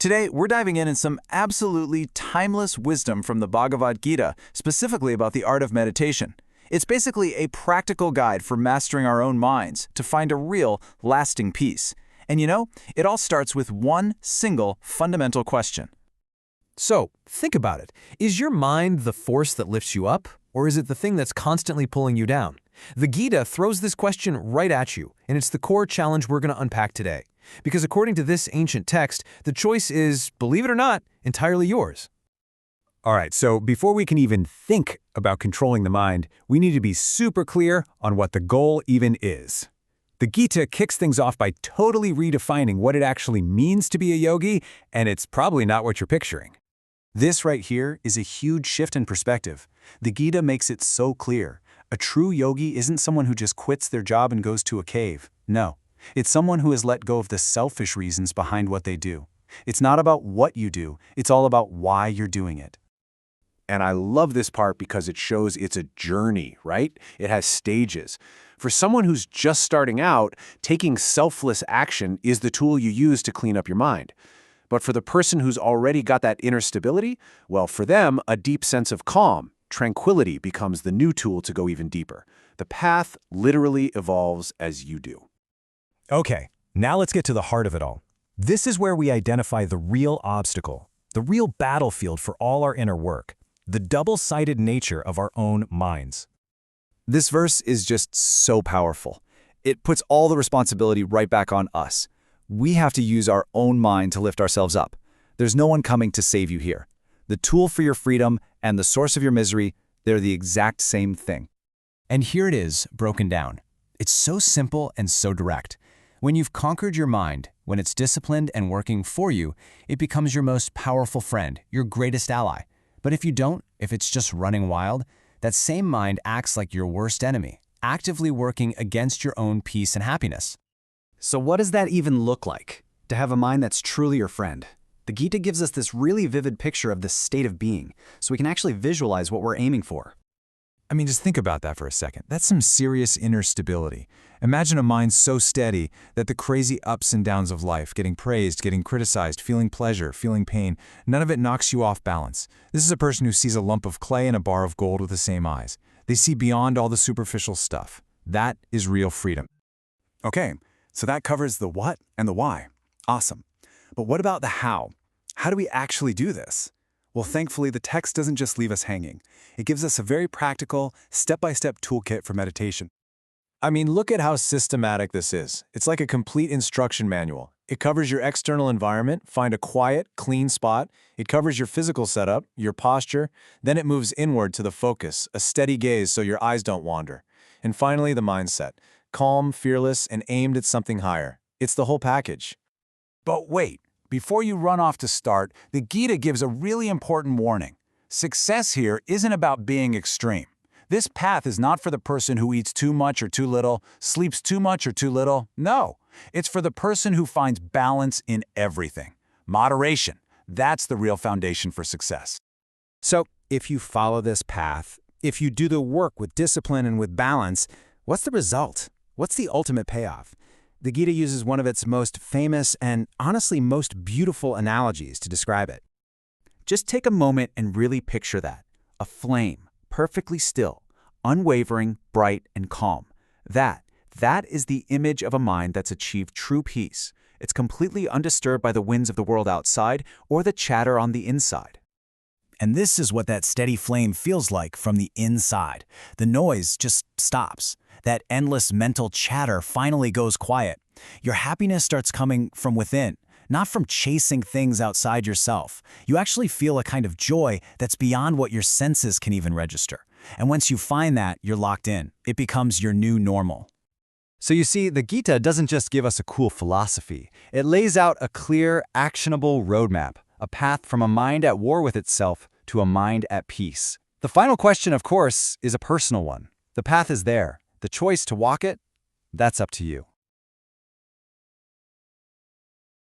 Today, we're diving in some absolutely timeless wisdom from the Bhagavad Gita, specifically about the art of meditation. It's basically a practical guide for mastering our own minds to find a real, lasting peace. And it all starts with one single fundamental question. So, think about it. Is your mind the force that lifts you up, or is it the thing that's constantly pulling you down? The Gita throws this question right at you, and it's the core challenge we're going to unpack today. Because according to this ancient text, the choice is, believe it or not, entirely yours. All right, so before we can even think about controlling the mind, we need to be super clear on what the goal even is. The Gita kicks things off by totally redefining what it actually means to be a yogi, and it's probably not what you're picturing. This right here is a huge shift in perspective. The Gita makes it so clear. A true yogi isn't someone who just quits their job and goes to a cave. No, it's someone who has let go of the selfish reasons behind what they do. It's not about what you do, it's all about why you're doing it. And I love this part because it shows it's a journey, right? It has stages. For someone who's just starting out, taking selfless action is the tool you use to clean up your mind. But for the person who's already got that inner stability, well, for them, a deep sense of calm, tranquility becomes the new tool to go even deeper. The path literally evolves as you do. Okay, now let's get to the heart of it all. This is where we identify the real obstacle, the real battlefield for all our inner work, the double-sided nature of our own minds. This verse is just so powerful. It puts all the responsibility right back on us. We have to use our own mind to lift ourselves up. There's no one coming to save you here. The tool for your freedom and the source of your misery, they're the exact same thing. And here it is, broken down. It's so simple and so direct. When you've conquered your mind, when it's disciplined and working for you, it becomes your most powerful friend, your greatest ally. But if you don't, if it's just running wild, that same mind acts like your worst enemy, actively working against your own peace and happiness. So what does that even look like, to have a mind that's truly your friend? The Gita gives us this really vivid picture of this state of being, so we can actually visualize what we're aiming for. I mean, just think about that for a second. That's some serious inner stability. Imagine a mind so steady that the crazy ups and downs of life, getting praised, getting criticized, feeling pleasure, feeling pain, none of it knocks you off balance. This is a person who sees a lump of clay and a bar of gold with the same eyes. They see beyond all the superficial stuff. That is real freedom. Okay, so that covers the what and the why. Awesome. But what about the how? How do we actually do this? Well, thankfully, the text doesn't just leave us hanging. It gives us a very practical, step-by-step toolkit for meditation. I mean, look at how systematic this is. It's like a complete instruction manual. It covers your external environment, find a quiet, clean spot. It covers your physical setup, your posture. Then it moves inward to the focus, a steady gaze so your eyes don't wander. And finally, the mindset. Calm, fearless, and aimed at something higher. It's the whole package. But wait, before you run off to start, the Gita gives a really important warning. Success here isn't about being extreme. This path is not for the person who eats too much or too little, sleeps too much or too little. No, it's for the person who finds balance in everything. Moderation, that's the real foundation for success. So, if you follow this path, if you do the work with discipline and with balance, what's the result? What's the ultimate payoff? The Gita uses one of its most famous and honestly most beautiful analogies to describe it. Just take a moment and really picture that. A flame, perfectly still, unwavering, bright, and calm. That is the image of a mind that's achieved true peace. It's completely undisturbed by the winds of the world outside or the chatter on the inside. And this is what that steady flame feels like from the inside. The noise just stops. That endless mental chatter finally goes quiet. Your happiness starts coming from within, not from chasing things outside yourself. You actually feel a kind of joy that's beyond what your senses can even register. And once you find that, you're locked in. It becomes your new normal. So you see, the Gita doesn't just give us a cool philosophy. It lays out a clear, actionable roadmap, a path from a mind at war with itself to a mind at peace. The final question, of course, is a personal one. The path is there. The choice to walk it, that's up to you.